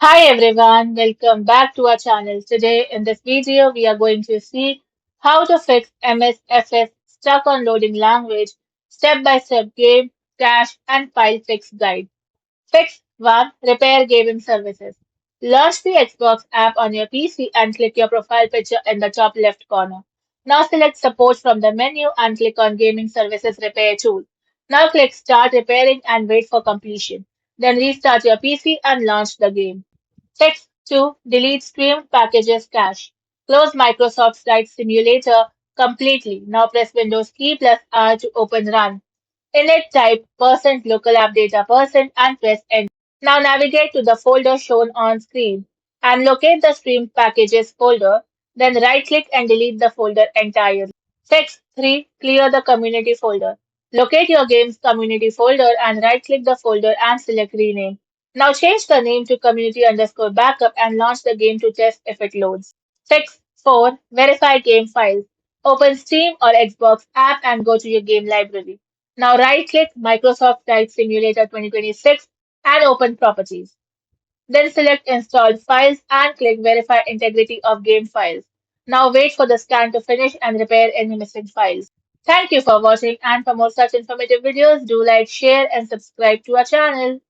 Hi everyone, welcome back to our channel. Today in this video we are going to see how to fix MSFS stuck on loading language, step-by-step game, cache and file fix guide. Fix 1. Repair gaming services. Launch the Xbox app on your PC and click your profile picture in the top left corner. Now select support from the menu and click on gaming services repair tool. Now click start repairing and wait for completion. Then restart your PC and launch the game. Fix 2. Delete streamed packages cache. Close Microsoft Flight Simulator completely. Now press Windows key plus R to open Run. In it, type %local app data and press Enter. Now navigate to the folder shown on screen and locate the streamed packages folder. Then right-click and delete the folder entirely. Fix 3. Clear the community folder. Locate your game's community folder and right-click the folder and select rename. Now change the name to community_backup and launch the game to test if it loads. Fix 4. Verify game files. Open Steam or Xbox app and go to your game library. Now right-click Microsoft Flight Simulator 2026 and open Properties. Then select Installed Files and click Verify Integrity of Game Files. Now wait for the scan to finish and repair any missing files. Thank you for watching, and for more such informative videos, do like, share and subscribe to our channel.